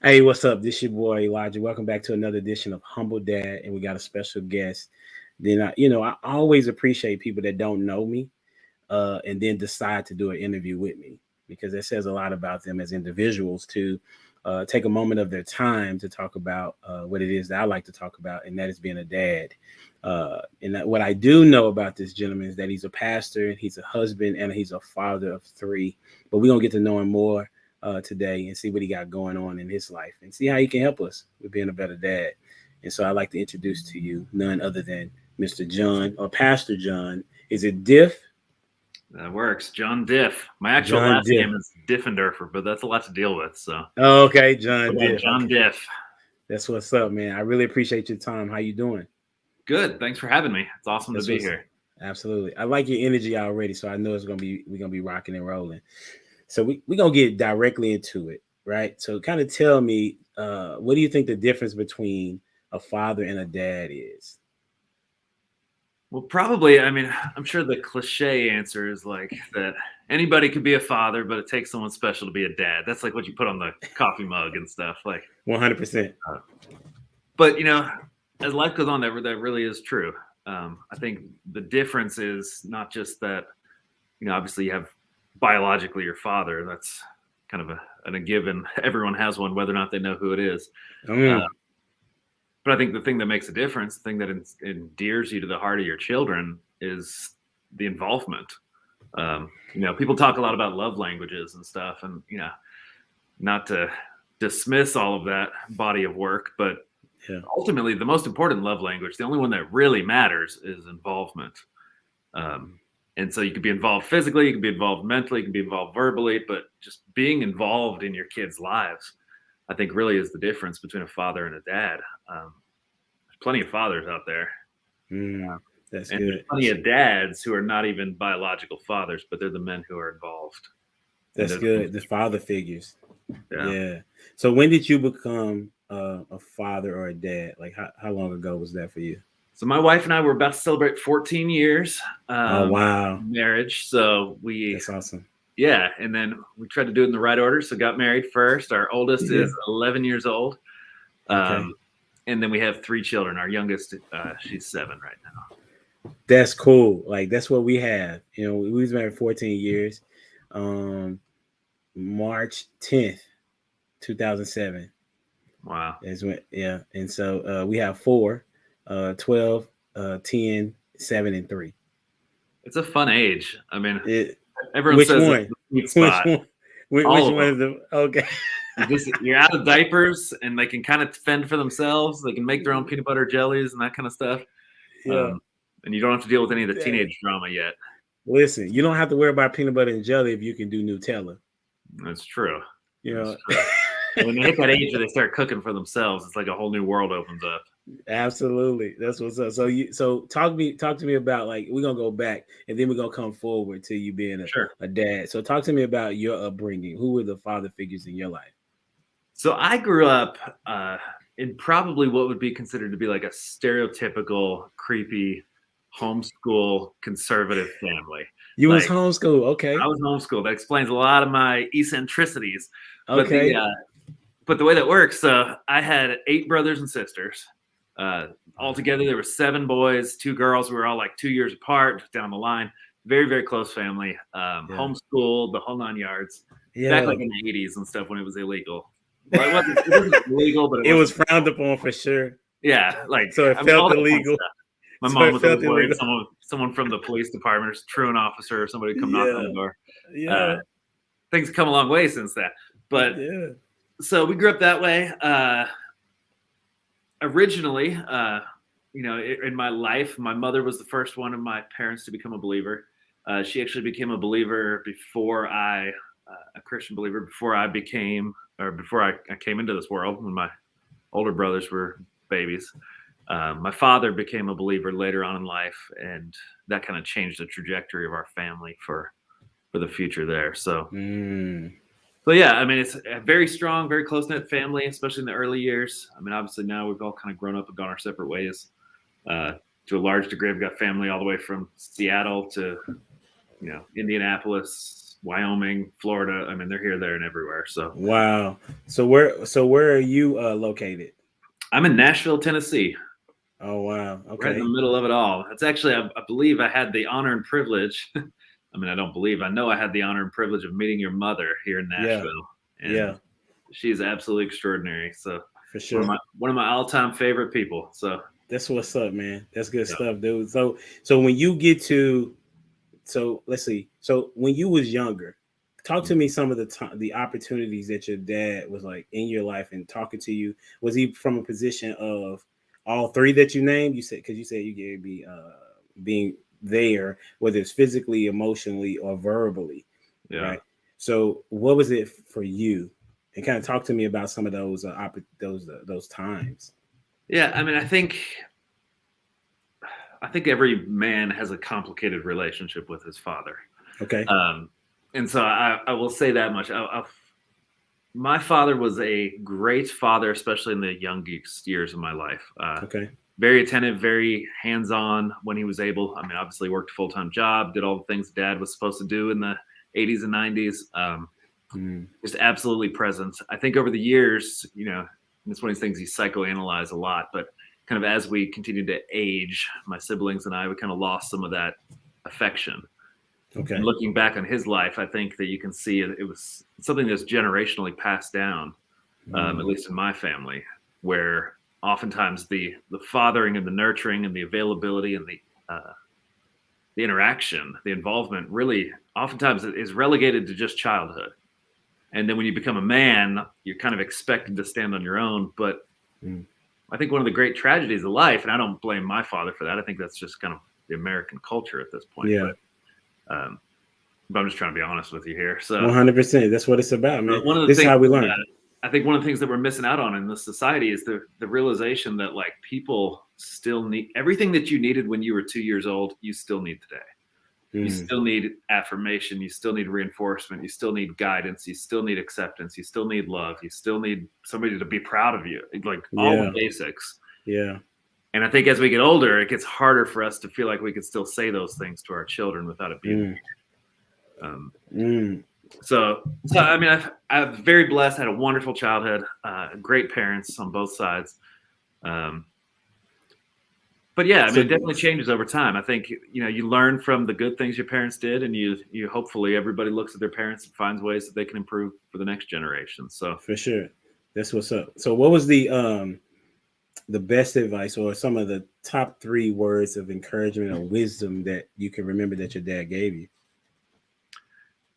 Hey, what's up? This your boy Elijah. Welcome back to another edition of Humble Dad, and we got a special guest. I always appreciate people that don't know me, and then decide to do an interview with me because it says a lot about them as individuals to take a moment of their time to talk about what it is that I like to talk about, and that is being a dad. What I do know about this gentleman is that he's a pastor, and he's a husband, and he's a father of three. But we're gonna get to know him more today and see what he got going on in his life and see how he can help us with being a better dad. And so I'd like to introduce to you none other than Mr. John or Pastor John. Is it Diff? That works. John Diff. My actual John last Diff. name is Diffenderfer, but that's a lot to deal with. So Oh, okay, John okay, Diff. John Okay, Diff. that's what's up, man. I really appreciate your time. How you doing? Good. Thanks for having me. It's awesome to That's be what's here. absolutely. I like your energy already, so I know it's gonna be we're gonna be rocking and rolling. So we're gonna get directly into it, right? So kind of tell me, what do you think the difference between a father and a dad is? Well, probably. I mean, I'm sure the cliche answer is like that anybody could be a father, but it takes someone special to be a dad. That's like what you put on the coffee mug and stuff. 100%. Uh, but as life goes on, that really is true. I think the difference is not just that obviously you have biologically your father. That's kind of a given. Everyone has one, whether or not they know who it is. Uh, Mm, but I think the thing that makes a difference, the thing that endears you to the heart of your children, is the involvement. People talk a lot about love languages and stuff, and not to dismiss all of that body of work, but yeah, ultimately, the most important love language, the only one that really matters, is involvement. Um, and so you could be involved physically, you can be involved mentally, you can be involved verbally, but just being involved in your kids' lives, I think really is the difference between a father and a dad. There's plenty of fathers out there, mm, that's and there's good. plenty of dads who are not even biological fathers, but they're the men who are involved. And That's good. The father figures. yeah. Yeah. So when did you become a father or a dad? Like how long ago was that for you? So my wife and I were about to celebrate 14 years Oh wow, marriage. So we that's awesome. Yeah, and then we tried to do it in the right order. So got married first. Our oldest Yeah. is 11 years old, Okay. um, and then we have three children. Our youngest, she's 7 right now. That's cool. Like that's what we have. We was married 14 years. Um, March 10th, 2007 Wow, is when, yeah. And so we have four, 12, 10, 7, and 3. it's a fun age. I mean, It, everyone which says it's one? the sweet Which spot. one? Which All of one them. is the okay? You're out of diapers, and they can kind of fend for themselves. They can make their own peanut butter jellies and that kind of stuff. Yeah. Um, and you don't have to deal with any of the Dang. teenage drama yet. Listen, you don't have to worry about peanut butter and jelly if you can do Nutella. That's true. You That's know. true. When they hit that age where they start cooking for themselves, it's like a whole new world opens up. Absolutely, that's what's up. So talk to me about, like, we're gonna go back and then we're gonna come forward to you being Sure. a dad. So talk to me about your upbringing. Who were the father figures in your life? So I grew up in probably what would be considered to be like a stereotypical creepy homeschool conservative family. You was Like homeschooled, I okay, was homeschooled. That explains a lot of my eccentricities. But the okay, uh, but the way that works, so I had 8 brothers and sisters. Altogether, there were 7 boys, 2 girls. We were all like 2 years apart down the line. Very, very close family. yeah, Homeschooled, the whole 9 yards. Back yeah. like in the 80s and stuff when it was illegal. Well, it wasn't illegal, but it It was wasn't frowned legal. upon for sure. Yeah, like So it I mean, felt all that fun illegal. stuff. My So mom it was always felt worried illegal. someone from the police department, a truant officer, or somebody would come knock on Yeah, the door. Uh, yeah, Things come a long way since that. But yeah. so we grew up that way. Originally, in my life, my mother was the first one of my parents to become a believer. She actually became a believer before a Christian believer, before I came into this world when my older brothers were babies. My father became a believer later on in life, and that kind of changed the trajectory of our family for the future there. Mm, So yeah, I mean, it's a very strong, very close knit family, especially in the early years. I mean, obviously now we've all kind of grown up and gone our separate ways. Uh, to a large degree, I've got family all the way from Seattle to Indianapolis, Wyoming, Florida. I mean, they're here, there, and everywhere. So Wow. So where are you located? I'm in Nashville, Tennessee, Oh wow. right in the Okay. middle of it all. It's actually, I believe I had the honor and privilege. I mean, I don't believe, I know I had the honor and privilege of meeting your mother here in Yeah. Nashville, and Yeah. she's absolutely extraordinary. So For sure. one of my all-time favorite people. So That's what's up, man. That's good yeah. stuff, dude. So when you get to so let's see. So when you was younger, talk to me some of the opportunities that your dad was like in your life and talking to you. Was he from a position of all three that you named? You said because you said you gave me being there, whether it's physically, emotionally, or verbally, Yeah. right? So what was it for you? And kind of talk to me about some of those those times. Yeah, I mean, I think every man has a complicated relationship with his father. Okay. And so I will say that much. My father was a great father, especially in the youngest years of my life. Okay. Very attentive, very hands-on when he was able. I mean, obviously worked a full-time job, did all the things dad was supposed to do in the 80s and 90s. Mm. Just absolutely present. I think over the years, you know, and it's one of these things you psychoanalyze a lot, but kind of as we continued to age, my siblings and I, we kind of lost some of that affection. Okay. And looking back on his life, I think that you can see it was something that's generationally passed down, at Mm. least in my family, where oftentimes the fathering and the nurturing and the availability and the interaction, the involvement, really oftentimes is relegated to just childhood. And then when you become a man, you're kind of expected to stand on your own. But Mm. I think one of the great tragedies of life, and I don't blame my father for that. I think that's just kind of the American culture at this point. Yeah. Um, but I'm just trying to be honest with you here. So 100%. That's what it's about, man. one of the This is things how we that learn. I think one of the things that we're missing out on in this society is the realization that like people still need everything that you needed when you were 2 years old, you still need today. You Mm. still need affirmation. You still need reinforcement. You still need guidance. You still need acceptance. You still need love. You still need somebody to be proud of you, like all the Yeah. basics. Yeah. And I think as we get older, it gets harder for us to feel like we can still say those things to our children without it being. Mm. Um, Mm. so I mean, I'm very blessed. Had a wonderful childhood. Great parents on both sides. Um, but yeah, I mean, So it definitely changes over time. I think you learn from the good things your parents did, and you hopefully everybody looks at their parents and finds ways that they can improve for the next generation. So for sure. That's what's up. So what was the best advice or some of the top three words of encouragement or wisdom that you can remember that your dad gave you?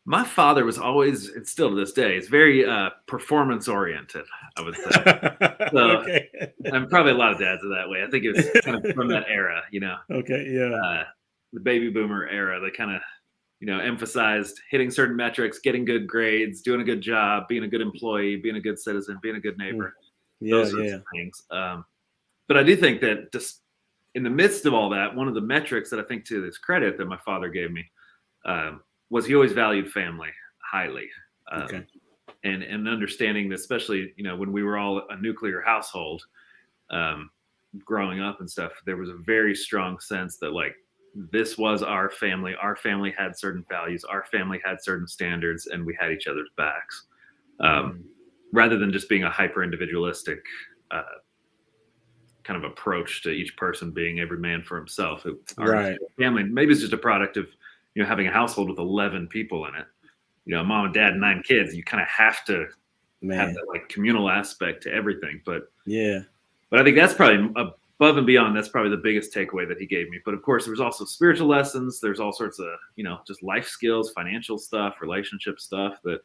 my father was always, and still to this day, is very performance oriented, I would say. So, Okay. and probably a lot of dads are that way. I think it's kind of from that era, Okay. Yeah. the baby boomer era. They kind of, emphasized hitting certain metrics, getting good grades, doing a good job, being a good employee, being a good citizen, being a good Mm. neighbor, Yeah. those sorts Yeah. of things. But I do think that just in the midst of all that, one of the metrics that I think to his credit that my father gave me um, was he always valued family highly. Okay. And understanding that, especially when we were all a nuclear household, um, growing up and stuff, there was a very strong sense that like this was our family. Our family had certain values. Our family had certain standards, and we had each other's backs. Um, Mm. Rather than just being a hyper individualistic uh, kind of approach to each person being every man for himself. Our Right. family maybe it's just a product of having a household with 11 people in it. Mom and dad and 9 kids. You kind of have to have Man. that like communal aspect to everything. Yeah. But I think that's probably above and beyond. That's probably the biggest takeaway that he gave me. But of course, there was also spiritual lessons. There's all sorts of just life skills, financial stuff, relationship stuff that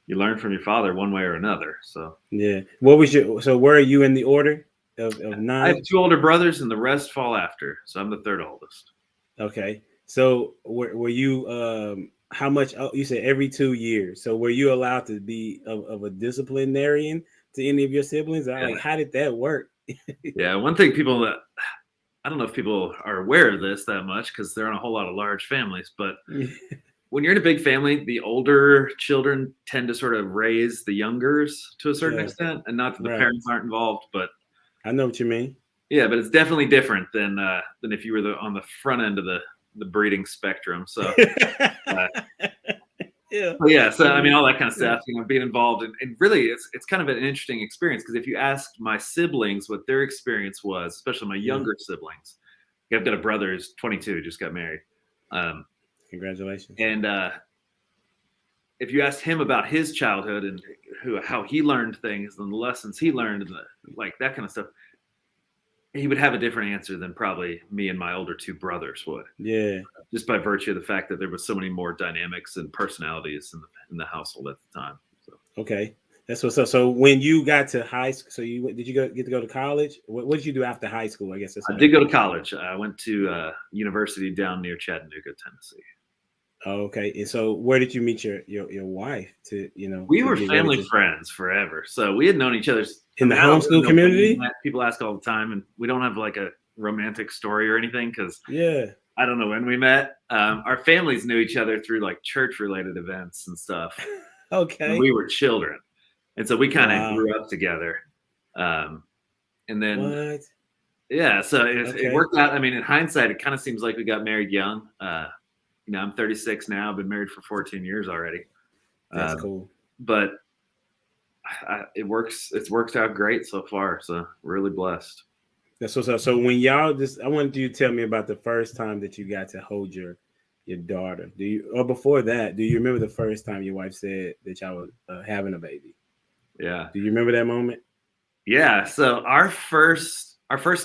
you learn from your father one way or another. So Yeah. What was so where are you in the order of I have nine? 2 older brothers, and the rest fall after. So I'm the third oldest. Okay. So were you how much you said every 2 years. So were you allowed to be of a disciplinarian to any of your siblings? Yeah. Like how did that work? Yeah. One thing people that I don't know if people are aware of this that much because they're in a whole lot of large families, but when you're in a big family, the older children tend to sort of raise the youngers to a certain Yeah. extent, and not that the Right. parents aren't involved, but I know what you mean. yeah, but it's definitely different than if you were on the front end of the breeding spectrum. So Yeah. But yeah, so I mean, all that kind of stuff, being involved, and really, it's kind of an interesting experience because if you asked my siblings what their experience was, especially my Yeah. younger siblings, I've got a brother who's 22, just got married, um, Congratulations. and if you asked him about his childhood and how he learned things and the lessons he learned, and like that kind of stuff, he would have a different answer than probably me and my older two brothers would. Yeah. Just by virtue of the fact that there was so many more dynamics and personalities in the household at the time. So. Okay, that's what's up. So when you got to high school, so did you get to go to college? What did you do after high school? I guess that's I did go to college. I went to university down near Chattanooga, Tennessee. Oh, okay. And so where did you meet your wife to, We to were get family ready to, friends forever. So we had known each other in the I don't homeschool know community? people ask all the time, and we don't have like a romantic story or anything because Yeah. I don't know when we met. Our families knew each other through like church related events and stuff Okay. when we were children. And so we kind of Wow. grew up together. And then, What? yeah, so it Okay. worked out. I mean, in hindsight, it kind of seems like we got married young. I'm 36 now. I've been married for 14 years already. That's cool. But it works. It's worked out great so far. So really blessed. That's what's up. So when y'all I wanted you to tell me about the first time that you got to hold your daughter. Or before that, do you remember the first time your wife said that y'all were having a baby? Yeah. Do you remember that moment? Yeah. So our first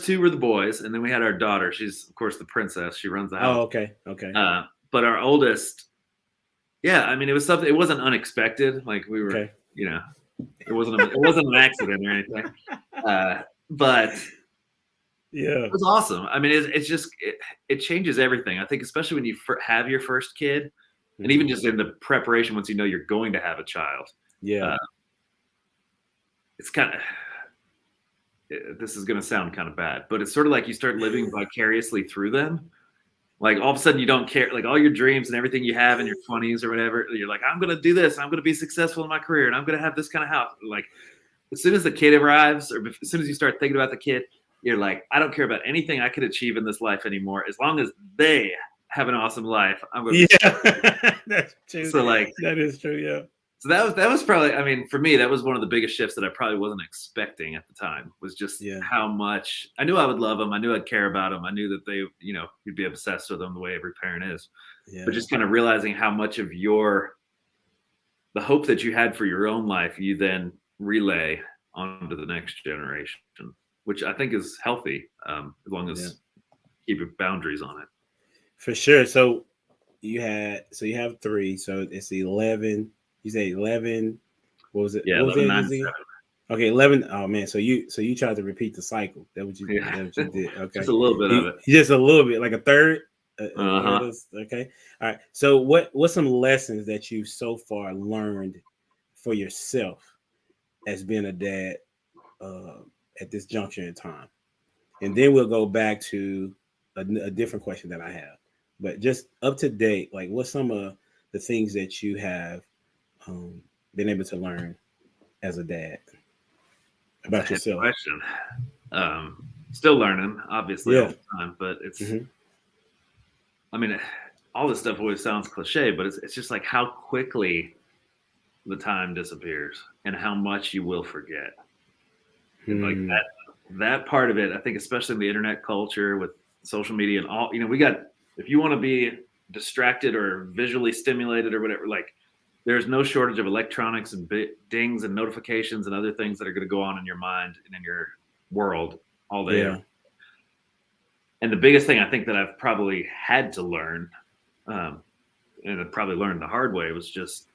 two were the boys, and then we had our daughter. She's of course the princess. She runs the house. Oh, okay. Okay. But our oldest, yeah, I mean, it was something. It wasn't unexpected. Like we were, Okay. it wasn't an accident or anything. But yeah, it was awesome. I mean, it's just it changes everything. I think, especially when you have your first kid, and even just in the preparation once you know you're going to have a child. Yeah. It's kind of. This is going to sound kind of bad, but it's sort of like you start living vicariously through them. Like all of a sudden you don't care, like all your dreams and everything you have in your 20s or whatever. You're like, I'm going to do this. I'm going to be successful in my career and I'm going to have this kind of house. Like as soon as the kid arrives or as soon as you start thinking about the kid, you're like, I don't care about anything I could achieve in this life anymore. As long as they have an awesome life, I'm going to Yeah, that's true. So like, that is true. Yeah. So that was probably, I mean, for me, that was one of the biggest shifts that I probably wasn't expecting at the time, was just how much I knew I would love them. I knew I'd care about them. I knew that they, you'd be obsessed with them the way every parent is. Yeah. But just kind of realizing how much of the hope that you had for your own life, you then relay onto the next generation, which I think is healthy, as long as you keep boundaries on it. For sure. So you have 3, so it's 11. You say 11. What was it? Yeah, what was 11, 9, 7. Okay, 11. Oh man, so you tried to repeat the cycle. That what you did. Okay, just a little bit of it. Just a little bit, like a third. Uh-huh. Okay. All right. So what's some lessons that you so far learned for yourself as being a dad at this juncture in time? And then we'll go back to a different question that I have. But just up to date, like what's some of the things that you have been able to learn as a dad about yourself? Question. Still learning, obviously, all the time, but it's. I mean, all this stuff always sounds cliche, but it's just like how quickly the time disappears and how much you will forget. Like that part of it, I think, especially in the internet culture with social media and all, we got. If you want to be distracted or visually stimulated or whatever, like. There's no shortage of electronics and dings and notifications and other things that are going to go on in your mind and in your world all day. Yeah. And the biggest thing I think that I've probably had to learn, and I've probably learned the hard way, was just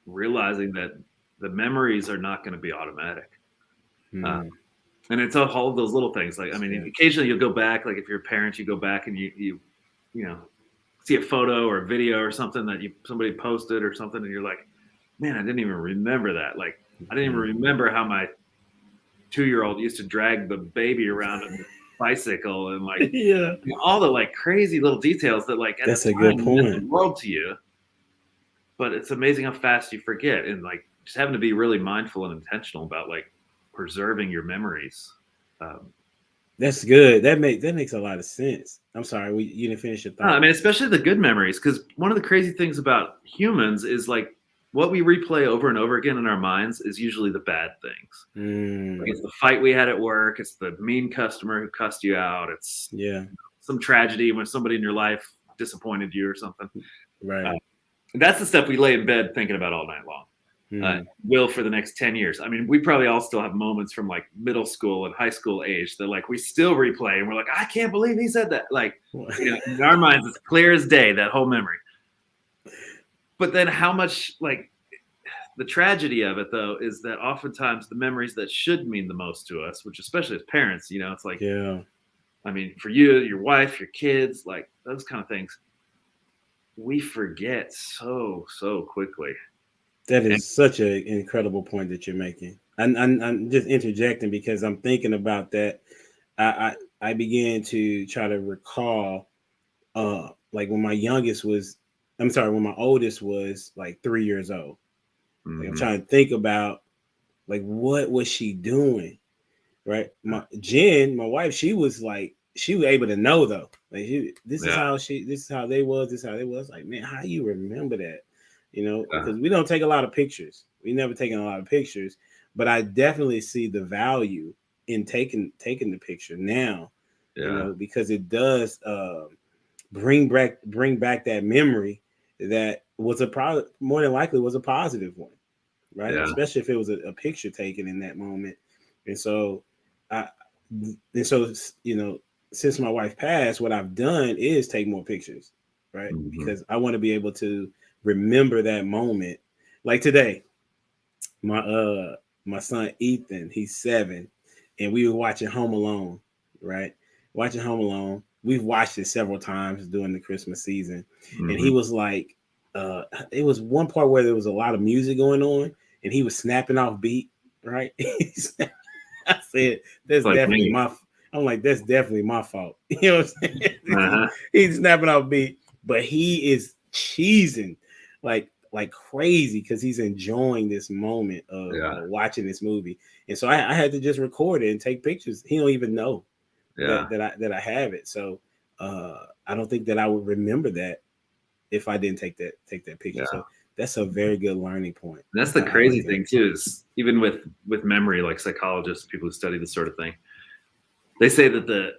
realizing that the memories are not going to be automatic. And it's all of those little things. Like, I mean, occasionally you'll go back, like if you're a parent, you go back and you see a photo or a video or something that somebody posted or something, and you're like, man, I didn't even remember that. Like, I didn't even remember how my 2-year-old used to drag the baby around on the bicycle and like all the like crazy little details that like that's a good point. Meant the world to you. But it's amazing how fast you forget, and like just having to be really mindful and intentional about like preserving your memories. That's good. That makes a lot of sense. I'm sorry, you didn't finish your I thought. mean, especially the good memories, because one of the crazy things about humans is like what we replay over and over again in our minds is usually the bad things. Like Mm, it's the fight we had at work, it's the mean customer who cussed you out, it's yeah, some tragedy when somebody in your life disappointed you or something. Uh, right. that's the stuff we lay in bed thinking about all night long. Mm, Will for the next 10 years. I mean, we probably all still have moments from like middle school and high school age that like we still replay and we're like, I can't believe he said that. Like, in our minds, it's clear as day, that whole memory. But then how much like the tragedy of it though is that oftentimes the memories that should mean the most to us, which especially as parents, it's like, yeah, I mean, for you, your wife, your kids, like those kind of things, we forget so quickly. that And is such an incredible point that you're making. I'm just interjecting because I'm thinking about that. I began to try to recall, like when my youngest was, I'm sorry, when my oldest was like 3 years old. Like I'm mm-hmm, trying to think about like what was she doing, right? My Jen, my wife, she was able to know though. Like yeah, this is how they was, this is how they was. Like man, how you remember that? yeah, Because we don't take a lot of pictures. We never taken a lot of pictures, but I definitely see the value in taking the picture now. yeah, Because it does bring back that memory that was more than likely was a positive one, right? yeah, Especially if it was a picture taken in that moment. And so, I, and so, since my wife passed, what I've done is take more pictures, right? mm-hmm, Because I want to be able to remember that moment. Like today, my my son Ethan, he's 7, and we were watching Home Alone, right? Watching Home Alone. We've watched it several times during the Christmas season, and mm-hmm. he was like, it was one part where there was a lot of music going on, and he was snapping off beat, right? I said, that's Like definitely me. my. I'm like, that's definitely my fault. You know what I'm saying? Uh-huh. He's snapping off beat, but he is cheesing like crazy because he's enjoying this moment Yeah, of watching this movie. And so I had to just record it and take pictures. He don't even know yeah, that I have it. So I don't think that I would remember that if I didn't take that picture. yeah. So that's a very good learning point. And that's the I like crazy that. thing too, is even with memory, like psychologists, people who study this sort of thing, they say that the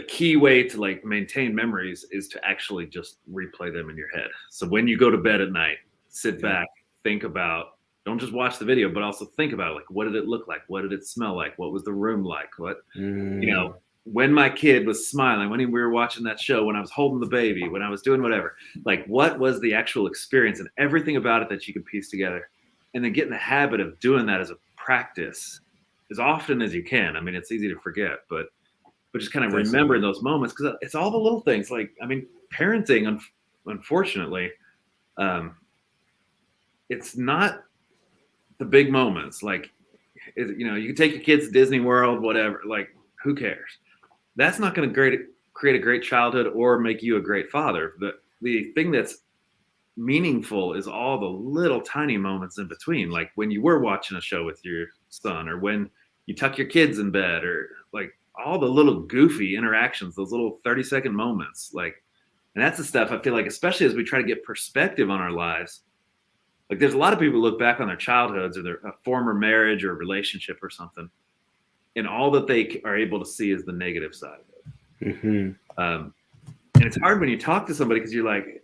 key way to like maintain memories is to actually just replay them in your head. So when you go to bed at night, sit Yeah. back, think about, don't just watch the video, but also think about like, what did it look like? What did it smell like? What was the room like? What, you know, Mm, when my kid was smiling, when we were watching that show, when I was holding the baby, when I was doing whatever, like what was the actual experience and everything about it that you could piece together. And then get in the habit of doing that as a practice as often as you can. I mean, it's easy to forget, but just kind of that's remembering good. those moments because it's all the little things. Like, I mean, parenting, unfortunately, um, it's not the big moments. Like, you can take your kids to Disney World, whatever. Like, who cares? That's not going to create a great childhood or make you a great father. The thing that's meaningful is all the little tiny moments in between, like when you were watching a show with your son, or when you tuck your kids in bed, or like all the little goofy interactions, those little 30-second moments. Like, and that's the stuff I feel like, especially as we try to get perspective on our lives. Like, there's a lot of people who look back on their childhoods or their a former marriage or relationship or something, and all that they are able to see is the negative side of Mm-hmm. it. And it's hard when you talk to somebody because you're like,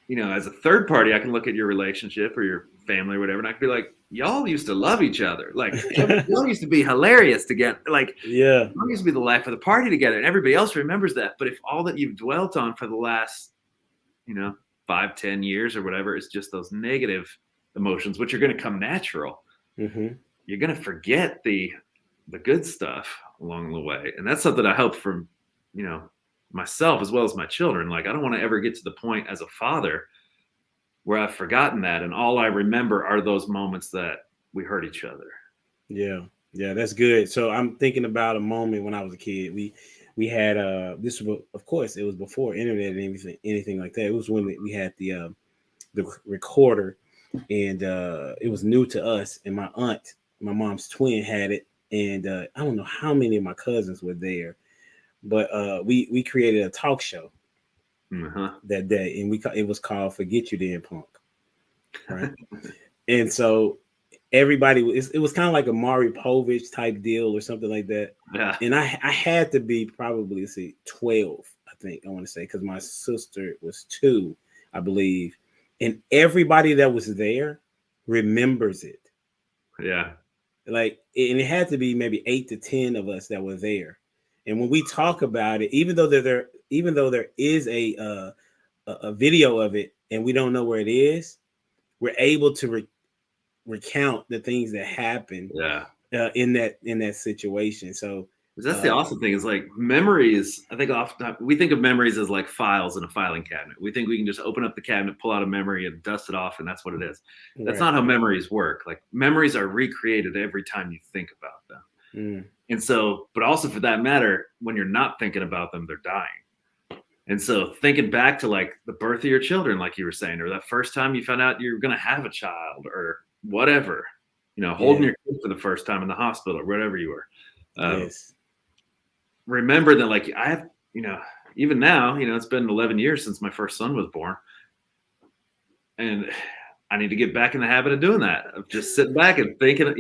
as a third party, I can look at your relationship or your family or whatever, and I can be like, y'all used to love each other. Like, y'all used to be hilarious together. Like, Yeah. y'all used to be the life of the party together, and everybody else remembers that. But if all that you've dwelt on for the last, you know, 5-10 years or whatever is just those negative emotions, which are going to come natural, Mm-hmm. you're going to forget the good stuff along the way. And that's something I hope from, myself as well as my children. Like, I don't want to ever get to the point as a father where I've forgotten that, and all I remember are those moments that we hurt each other. Yeah, yeah, that's good. So I'm thinking about a moment when I was a kid. We had this was, of course, it was before internet and anything like that. It was when we had the recorder, and it was new to us. And my aunt, my mom's twin, had it, and I don't know how many of my cousins were there, but we created a talk show that day, and it was called "Forget You Then Punk," right? And so everybody it was kind of like a Maury Povich type deal or something like that. Yeah. And I had to be probably, let's see, 12, I think I want to say, because my sister was 2, I believe. And everybody that was there remembers it. Yeah. Like, and it had to be maybe 8 to 10 of us that were there. And when we talk about it, even though there is a video of it and we don't know where it is, we're able to recount the things that happened Yeah. in that situation. So That's the awesome thing is like memories. I think often we think of memories as like files in a filing cabinet. We think we can just open up the cabinet, pull out a memory, and dust it off, and that's what it is. That's not how memories work. Like memories are recreated every time you think about them. And so, but also for that matter, when you're not thinking about them, they're dying. And so thinking back to like the birth of your children, like you were saying, or that first time you found out you're going to have a child or whatever, holding your kid for the first time in the hospital or whatever you were. Yes. Remember that, like, I have, even now, it's been 11 years since my first son was born. And I need to get back in the habit of doing that, of just sitting back and thinking,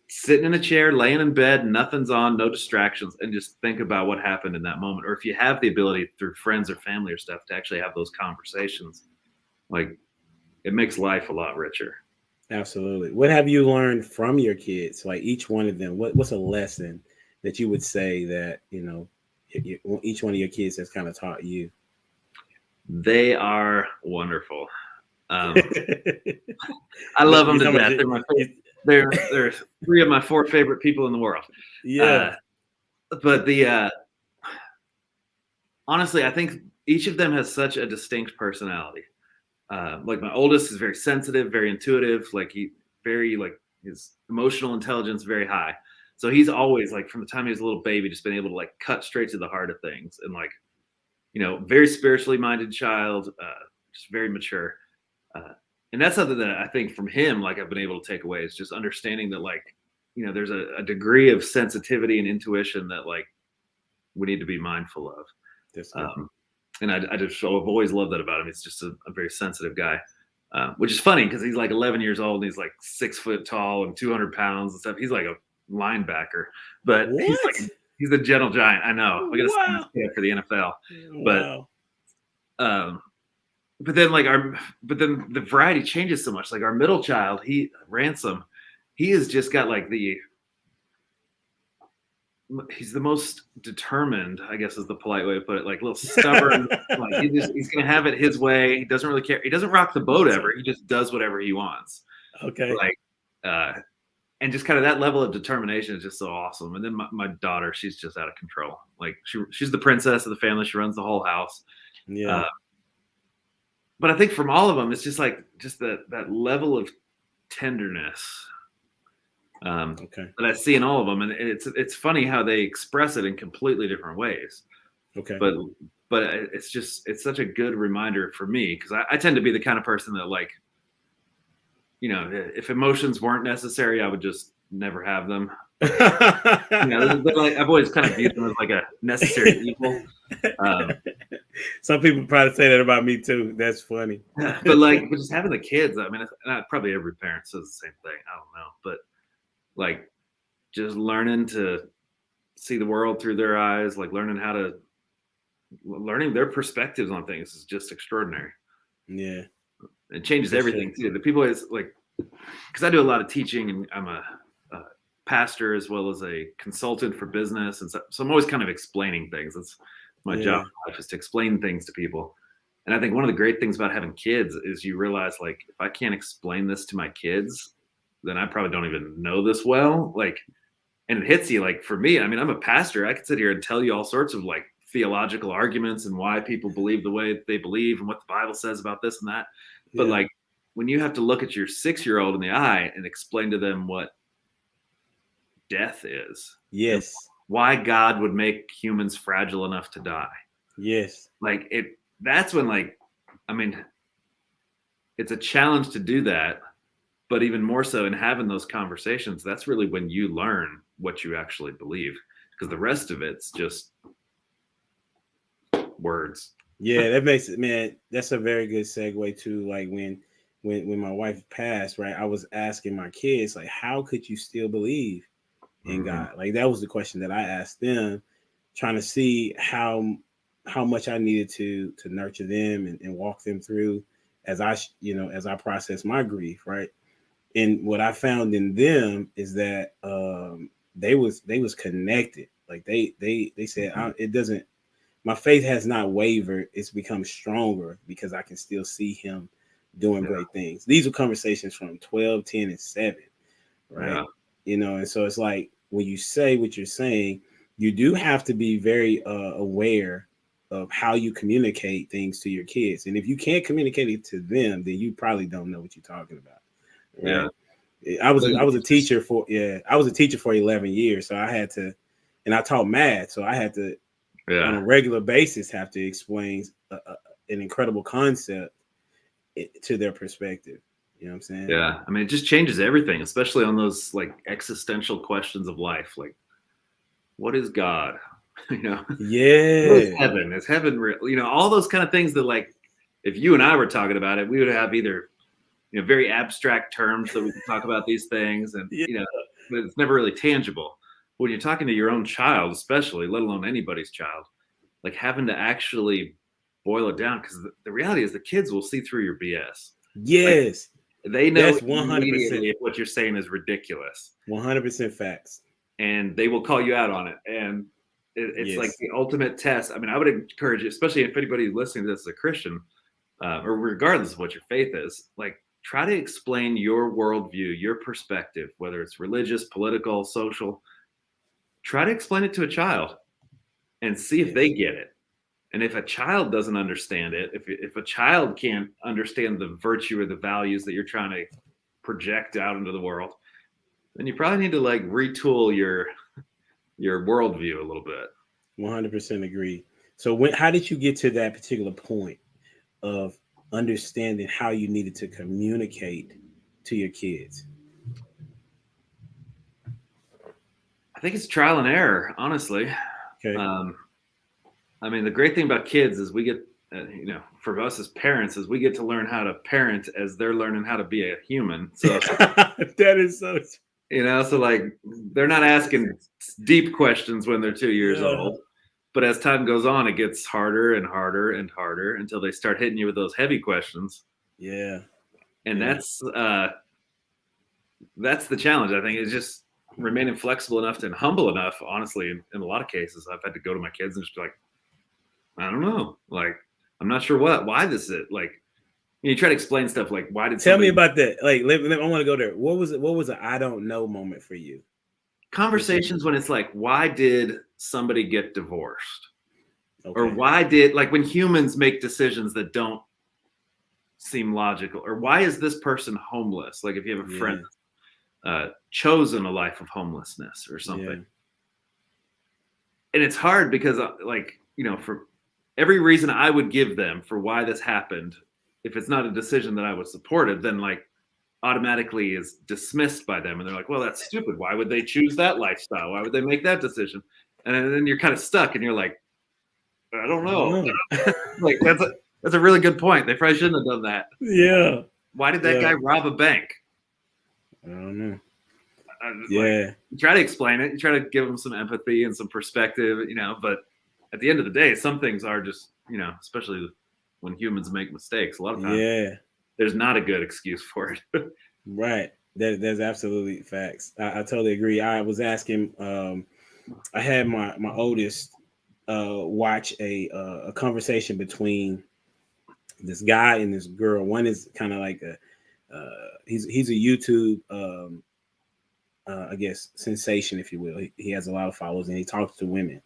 sitting in a chair, laying in bed, nothing's on, no distractions, and just think about what happened in that moment. Or if you have the ability through friends or family or stuff to actually have those conversations, like, it makes life a lot richer. Absolutely. What have you learned from your kids? Like each one of them, what's a lesson that you would say that, each one of your kids has kind of taught you? They are wonderful. I love them to death. They're my favorite. They're 3 of my 4 favorite people in the world. Yeah. But honestly, I think each of them has such a distinct personality. Like my oldest is very sensitive, very intuitive. Like his emotional intelligence very high. So he's always, like, from the time he was a little baby, just been able to like cut straight to the heart of things, and like, very spiritually minded child, just very mature. And that's something that I think from him, like, I've been able to take away, is just understanding that, like, there's a degree of sensitivity and intuition that, like, we need to be mindful of. And I've always loved that about him. He's just a very sensitive guy, which is funny because he's like 11 years old and he's like 6 foot tall and 200 pounds and stuff. He's like a linebacker, but he's a gentle giant. I know. We got to send this kid for the NFL, but then the variety changes so much. Like our middle child, Ransom, he has just got like he's the most determined, I guess is the polite way to put it, like a little stubborn. Like he's going to have it his way. He doesn't really care. He doesn't rock the boat ever. He just does whatever he wants. Okay. Like, and just kind of that level of determination is just so awesome. And then my daughter, she's just out of control. Like she's the princess of the family. She runs the whole house. Yeah. But I think from all of them, it's just like that level of tenderness that I see in all of them, and it's funny how they express it in completely different ways. Okay. But it's such a good reminder for me, because I tend to be the kind of person that, like, if emotions weren't necessary, I would just never have them. Like, I've always kind of viewed them as like a necessary evil. Some people probably say that about me too. That's funny. But just having the kids, I mean, probably every parent says the same thing. I don't know, but like just learning to see the world through their eyes, like learning their perspectives on things is just extraordinary. Yeah. It changes everything too. The people is like, because I do a lot of teaching and I'm a pastor as well as a consultant for business. And so I'm always kind of explaining things. That's my job in life, is to explain things to people. And I think one of the great things about having kids is you realize, like, if I can't explain this to my kids, then I probably don't even know this well. Like, and it hits you, like, for me, I mean, I'm a pastor. I could sit here and tell you all sorts of like theological arguments and why people believe the way they believe and what the Bible says about this and that. But like, when you have to look at your 6-year-old in the eye and explain to them what death is, yes, why God would make humans fragile enough to die, yes, like that's when, like, I mean, it's a challenge to do that. But even more so in having those conversations, that's really when you learn what you actually believe, because the rest of it's just words. Yeah, that makes it, man. That's a very good segue to like when my wife passed, right? I was asking my kids like, how could you still believe in Mm-hmm. God? Like that was the question that I asked them, trying to see how much I needed to nurture them and walk them through as as I process my grief, right? And what I found in them is that they was connected. Like they said it doesn't. My faith has not wavered. It's become stronger because I can still see Him doing Yeah. great things. These are conversations from 12, 10, and 7, right? Yeah. And so it's like when you say what you're saying, you do have to be very aware of how you communicate things to your kids. And if you can't communicate it to them, then you probably don't know what you're talking about, Yeah. right? I was But I was a it's just, teacher for I was a teacher for 11 years, so I had to, and I taught math, so I had to on yeah. a regular basis have to explain an incredible concept to their perspective. You know what I'm saying? Yeah. I mean, it just changes everything, especially on those like existential questions of life. Like, what is God? you know, what is Yeah. heaven? Is heaven real? All those kind of things that, like, if you and I were talking about it, we would have either, very abstract terms that we can talk about these things, and, Yeah. but it's never really tangible. When you're talking to your own child, especially, let alone anybody's child, like having to actually boil it down, because the reality is the kids will see through your BS. Like, Yes. they know That's 100%. immediately if what you're saying is ridiculous, 100% facts. and they will call you out on it. And it's like Yes. the ultimate test. I mean, I would encourage you, especially if anybody listening to this is a Christian, or regardless of what your faith is, like try to explain your worldview, your perspective, whether it's religious, political, social. Try to explain it to a child and see if Yes. they get it. And if a child doesn't understand it, if a child can't understand the virtue or the values that you're trying to project out into the world, then you probably need to like retool your worldview a little bit. 100% agree. So how did you get to that particular point of understanding how you needed to communicate to your kids? I think it's trial and error, honestly. Okay. Um, I mean, the great thing about kids is we get, for us as parents, is we get to learn how to parent as they're learning how to be a human. So, That is so. so like they're not asking deep questions when they're 2 years Yeah. old, but as time goes on, it gets harder and harder and harder until they start hitting you with those heavy questions. Yeah. And Yeah. that's the challenge. I think is just remaining flexible enough and humble enough. Honestly, in a lot of cases, I've had to go to my kids and just be like, I don't know. Like, I'm not sure why this is. Like, you try to explain stuff like, why did Tell me somebody about that. Like, I want to go there. What was it? What was an I don't know moment for you? conversations when it's like, why did somebody get divorced? Or Okay. why did, like, when humans make decisions that don't seem logical, or why is this person homeless? Like, if you have a friend chosen a life of homelessness or something. Yeah. And it's hard because, for every reason I would give them for why this happened, if it's not a decision that I was supported, then like automatically is dismissed by them. And they're like, well, that's stupid. Why would they choose that lifestyle? Why would they make that decision? And then you're kind of stuck and you're like, I don't I don't know. know. Like, that's a really good point. They probably shouldn't have done that. Yeah. Why did that guy rob a bank? I don't know. You try to explain it. You try to give them some empathy and some perspective, but at the end of the day, some things are just, especially when humans make mistakes, a lot of times there's not a good excuse for it. Right. That's absolutely facts. I totally agree. I was asking, I had my oldest watch a conversation between this guy and this girl. One is kind of like he's a YouTube I guess sensation, if you will. He has a lot of followers and he talks to women,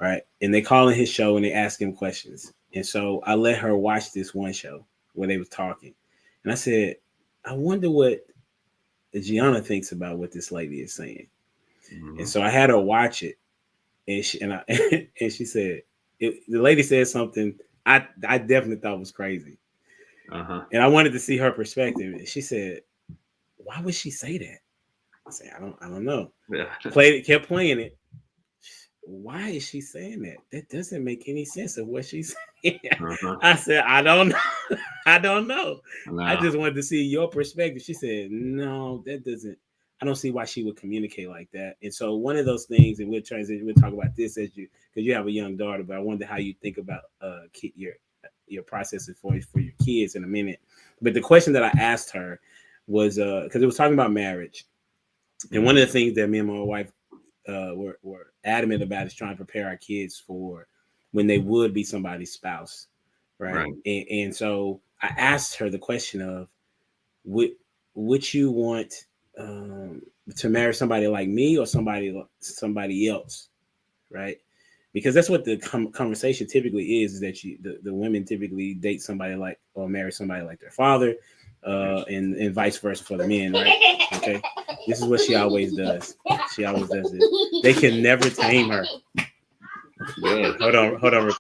right? And they call in his show and they ask him questions. And so I let her watch this one show where they was talking, and I said, I wonder what Gianna thinks about what this lady is saying. Mm-hmm. And so I had her watch it, and and she said, the lady said something I definitely thought was crazy. Uh-huh. And I wanted to see her perspective. And she said, why would she say that? I said, I don't know. Yeah. Kept playing it. Why is she saying that? That doesn't make any sense of what she's saying. Uh-huh. I said, I don't know. I don't know. I No. just wanted to see your perspective. She said, no, that doesn't. I don't see why she would communicate like that. And so one of those things, and we'll transition. We'll talk about this as you, because you have a young daughter. But I wonder how you think about your processes for your kids in a minute. But the question that I asked her was because it was talking about marriage, and one of the things that me and my wife were adamant about is trying to prepare our kids for when they would be somebody's spouse, right? And so I asked her the question of, would you want to marry somebody like me or somebody else, right? Because that's what the conversation typically is that the women typically date somebody like or marry somebody like their father, and vice versa for the men, right? Okay, this is what she always does. She always does this. They can never tame her. Good. Hold on.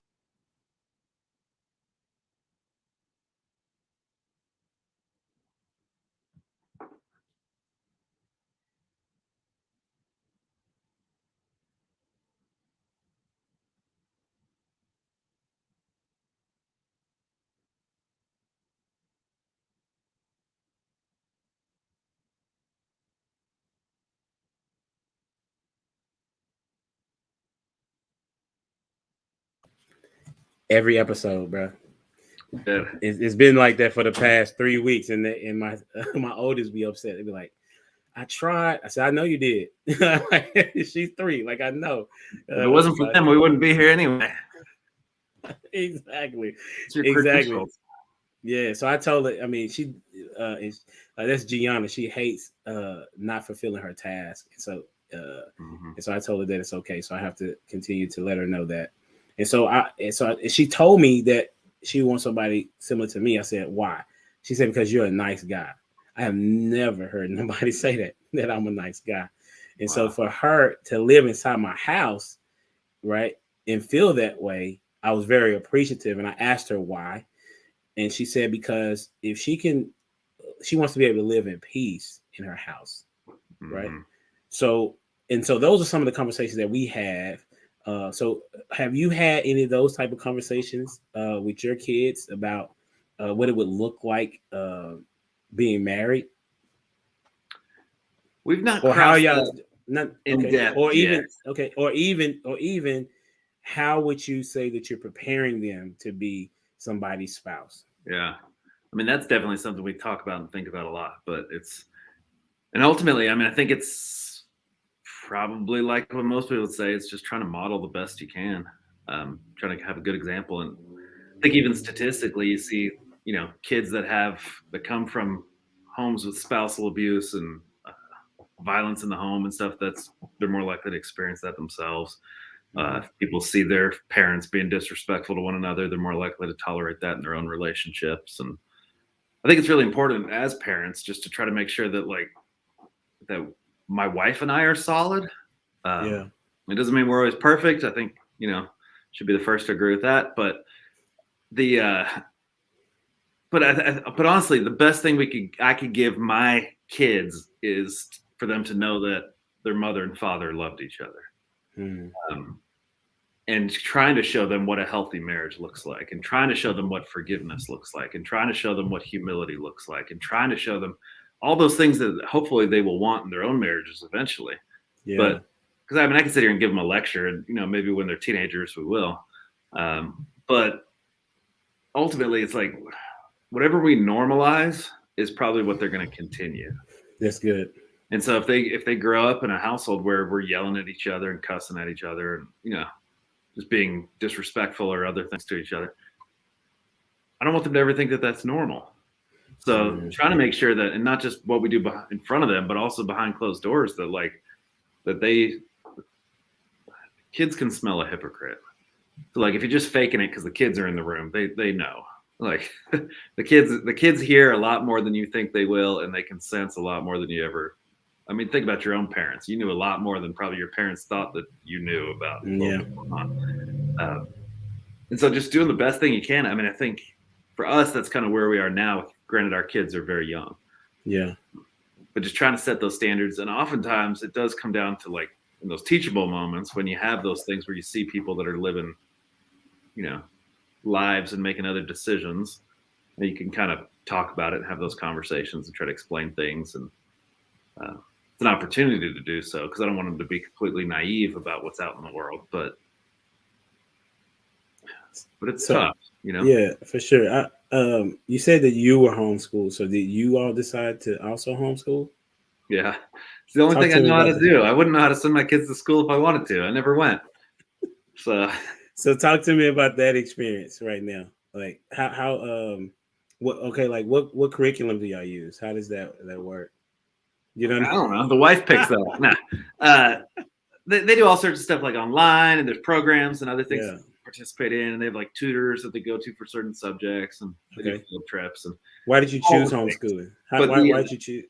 Every episode, bro. Good. It's been like that for the past 3 weeks, and my my oldest be upset. They be like, I tried. I said, I know you did. She's 3. Like, I know. If it wasn't for them, we wouldn't be here anyway. Exactly. It's your Exactly. credentials. Yeah. So I told her, I mean, she is that's Gianna. She hates not fulfilling her task. And so and so I told her that it's okay. So I have to continue to let her know that. And so she told me that she wants somebody similar to me. I said, why? She said, because you're a nice guy. I have never heard nobody say that I'm a nice guy. And Wow. so for her to live inside my house, right, and feel that way, I was very appreciative. And I asked her why. And she said, because if she wants to be able to live in peace in her house, right? So those are some of the conversations that we have. So have you had any of those type of conversations with your kids about what it would look like being married? We've not Or how crossed y'all that not in okay, depth or yet. even okay, or even how would you say that you're preparing them to be somebody's spouse? Yeah. I mean, that's definitely something we talk about and think about a lot, but and ultimately, I mean, I think it's probably like what most people would say, it's just trying to model the best you can, trying to have a good example. And I think even statistically, you see, kids that come from homes with spousal abuse and violence in the home and stuff, they're more likely to experience that themselves. If people see their parents being disrespectful to one another, they're more likely to tolerate that in their own relationships. And I think it's really important as parents just to try to make sure that my wife and I are solid. Yeah. It doesn't mean we're always perfect. I think, should be the first to agree with that. But but honestly, the best thing I could give my kids is for them to know that their mother and father loved each other. And trying to show them what a healthy marriage looks like, and trying to show them what forgiveness looks like, and trying to show them what humility looks like, and trying to show them all those things that hopefully they will want in their own marriages eventually. Yeah. But because I mean, I can sit here and give them a lecture, and maybe when they're teenagers we will. But ultimately, it's like whatever we normalize is probably what they're going to continue. That's good. And so if they grow up in a household where we're yelling at each other and cussing at each other, and just being disrespectful or other things to each other, I don't want them to ever think that that's normal. So trying to make sure that, and not just what we do in front of them, but also behind closed doors, that kids can smell a hypocrite. So if you're just faking it because the kids are in the room, they know. The kids hear a lot more than you think they will, and they can sense a lot more than you ever. I mean, think about your own parents. You knew a lot more than probably your parents thought that you knew about what was going on. And so just doing the best thing you can. I mean, I think for us, that's kind of where we are now. Granted, our kids are very young. Yeah. but just trying to set those standards. And oftentimes it does come down to like in those teachable moments when you have those things where you see people that are living, you know, lives and making other decisions, and you can kind of talk about it and have those conversations and try to explain things. And it's an opportunity to do so because I don't want them to be completely naive about what's out in the world, but it's tough, you know? Yeah, for sure. You said that you were homeschooled. So did you all decide to also homeschool? Yeah. It's the only Talk thing I to me know how about to that. do. I wouldn't know how to send my kids to school if I wanted to. I never went. So So talk to me about that experience right now. Like what okay, like what curriculum do y'all use? How does that work? You don't I don't know. The wife picks that up. Nah. They do all sorts of stuff like online, and there's programs and other things Yeah. to participate in, and they have like tutors that they go to for certain subjects, and they do Okay. field trips and Why did you all choose the things. homeschooling? But Why did you choose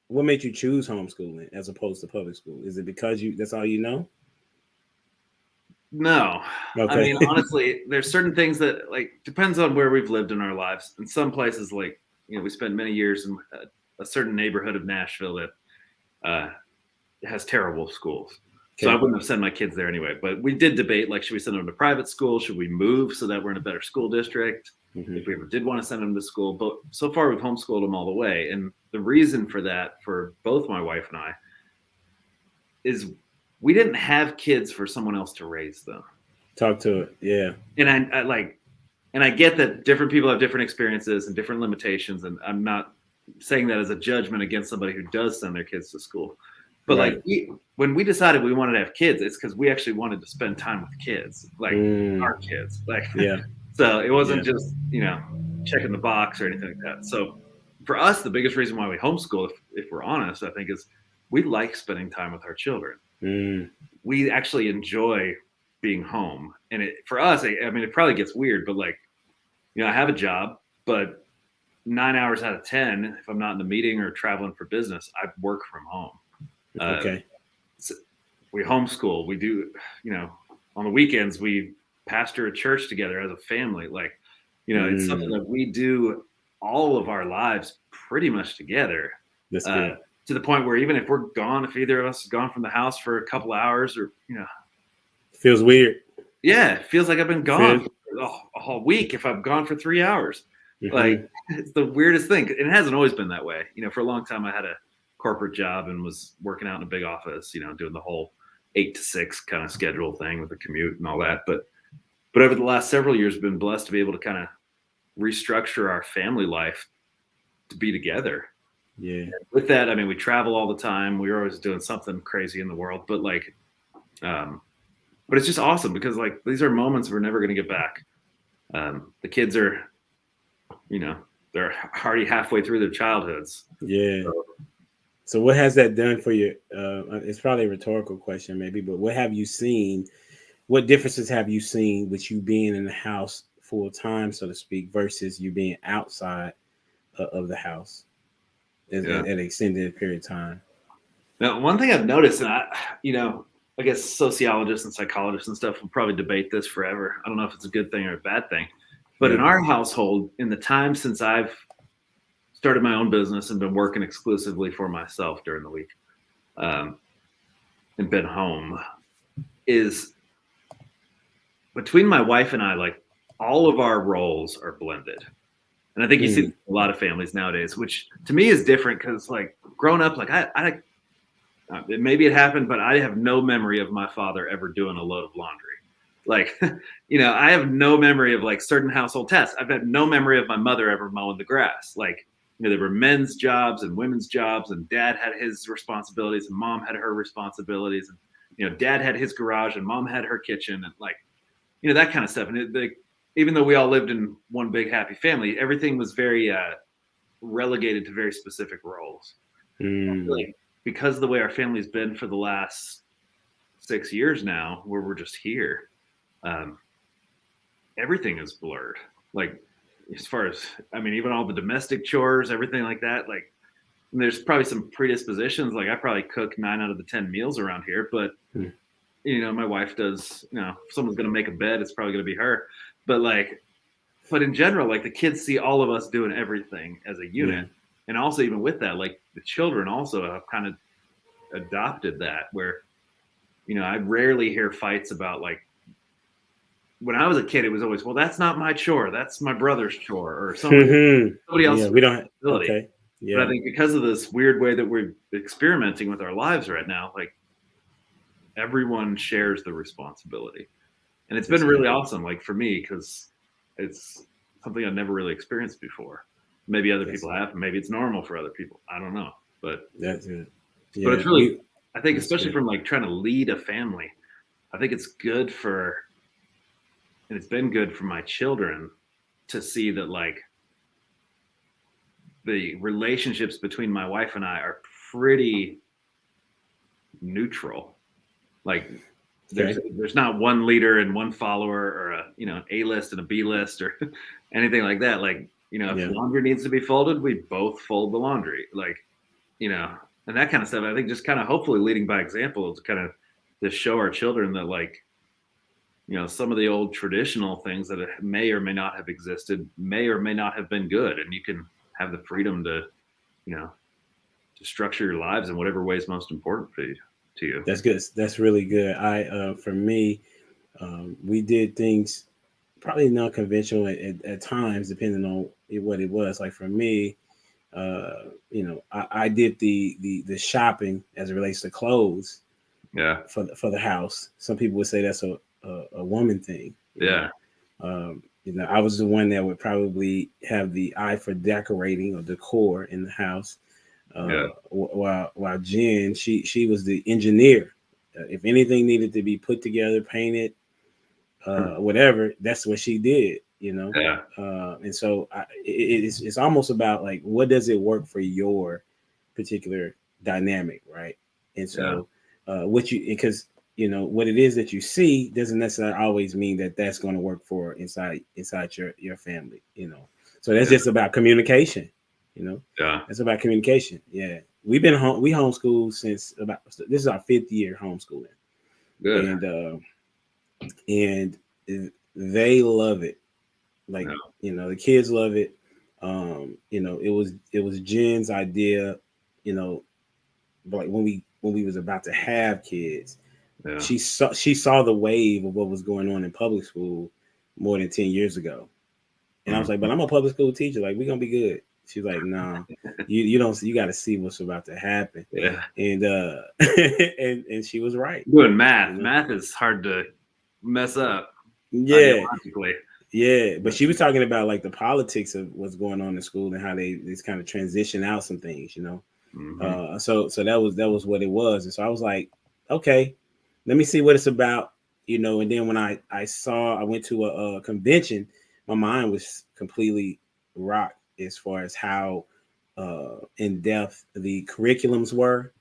what made you choose homeschooling as opposed to public school? Is it because that's all you know? no, I Okay. mean honestly, there's certain things that like depends on where we've lived in our lives. In some places, like we spent many years in a certain neighborhood of Nashville that uh, has terrible schools. So I Okay. wouldn't have sent my kids there anyway. But we did debate like, should we send them to private school? Should we move so that we're in a better school district? Hmm. If we ever did want to send them to school, but so far we've homeschooled them all the way. And the reason for that, for both my wife and I, is we didn't have kids for someone else to raise them. Talk to it. Yeah. And I like, and I get that different people have different experiences and different limitations. And I'm not saying that as a judgment against somebody who does send their kids to school. But Right. like when we decided we wanted to have kids, it's because we actually wanted to spend time with kids, like our kids. Like Yeah. so it wasn't Yeah. just, checking the box or anything like that. So for us, the biggest reason why we homeschool, if we're honest, I think is we like spending time with our children. Mm. We actually enjoy being home. And for us, I mean, it probably gets weird, but like, I have a job, but 9 hours out of 10, if I'm not in a meeting or traveling for business, I work from home. Okay. So we homeschool. We do, on the weekends, we pastor a church together as a family. Like, it's something that we do all of our lives pretty much together. That's good. To the point where even if we're gone, if either of us is gone from the house for a couple hours or, Feels weird. yeah, it feels like I've been gone Feels- for a whole week if I've gone for 3 hours. Like, Mhm. it's the weirdest thing. It hasn't always been that way. For a long time, I had a corporate job and was working out in a big office, doing the whole 8 to 6 kind of schedule thing with the commute and all that. But over the last several years, I've been blessed to be able to kind of restructure our family life to be together. Yeah. With that, I mean, we travel all the time. We're always doing something crazy in the world, but like, but it's just awesome because like these are moments we're never going to get back. The kids are, they're already halfway through their childhoods. Yeah. So what has that done for you? It's probably a rhetorical question, maybe, but what have you seen? What differences have you seen with you being in the house full time, so to speak, versus you being outside of the house at an extended period of time? Now, one thing I've noticed, and I guess sociologists and psychologists and stuff will probably debate this forever. I don't know if it's a good thing or a bad thing, but in our household, in the time since I've started my own business and been working exclusively for myself during the week, and been home, is between my wife and I, like all of our roles are blended. And I think you see a lot of families nowadays, which to me is different because like growing up, like I maybe it happened, but I have no memory of my father ever doing a load of laundry. Like, I have no memory of like certain household tasks. I've had no memory of my mother ever mowing the grass. Like, there were men's jobs and women's jobs, and dad had his responsibilities and mom had her responsibilities. And, dad had his garage and mom had her kitchen and like, that kind of stuff. And even though we all lived in one big happy family, everything was very relegated to very specific roles. Like, because of the way our family's been for the last 6 years now, where we're just here, everything is blurred. Like, as far as, I mean, even all the domestic chores, everything like that. Like, there's probably some predispositions. Like, I probably cook 9 out of the 10 meals around here, but my wife does. If someone's gonna make a bed, it's probably gonna be her. But in general, like the kids see all of us doing everything as a unit. and also even with that, like the children also have kind of adopted that where, I rarely hear fights about like when I was a kid, it was always, well, that's not my chore. That's my brother's chore or somebody Yeah, else's we don't. responsibility. Okay. But I Yeah. think because of this weird way that we're experimenting with our lives right now, like everyone shares the responsibility. And it's been That's really good. awesome, like for me, because it's something I've never really experienced before. Maybe other That's people have, maybe it's normal for other people. I don't know. that's good. But Yeah, it's really, I think that's especially good. from like trying to lead a family, I think it's good for, and it's been good for my children to see that like the relationships between my wife and I are pretty neutral. Like Okay. there's not one leader and one follower or A list and a B list or anything like that. Like, if Yeah, laundry needs to be folded, we both fold the laundry. Like, you know, and that kind of stuff. I think just kind of hopefully leading by example to kind of to show our children that like, some of the old traditional things that may or may not have existed may or may not have been good. And you can have the freedom you know, to structure your lives in whatever way is most important to you. that's good. That's really good. For me, we did things probably non-conventional at times, depending on what it was. Like for me, I did the shopping as it relates to clothes Yeah. for the house. Some people would say that's a woman thing. Yeah. I was the one that would probably have the eye for decorating or decor in the house. Yeah. While Jen, she was the engineer. If anything needed to be put together, painted, whatever, that's what she did. Yeah. And so it's almost about like what does it work for your particular dynamic, right? And Yeah. so what you because what it is that you see doesn't necessarily always mean that that's going to work for inside your family. So that's Yeah. just about communication. you know Yeah. that's about communication. Yeah, we homeschool since about this is our 5th year homeschooling, Good. and and they love it. Like, Yeah. the kids love it. It was Jen's idea, you know like when we was about to have kids. Yeah. She saw the wave of what was going on in public school more than 10 years ago. And I was like, but Mhm. I'm a public school teacher, like we're gonna be good. She's like, no, you don't, you got to see what's about to happen. Yeah. And and she was right. Doing you math. know Math is hard to mess up yeah. ideologically. Yeah, but she was talking about like the politics of what's going on in school and how they just kind of transition out some things. Hmm. So that was what it was, and so I was like, okay, let me see what it's about. And then when I went to a convention, my mind was completely rocked as far as how in depth the curriculums were.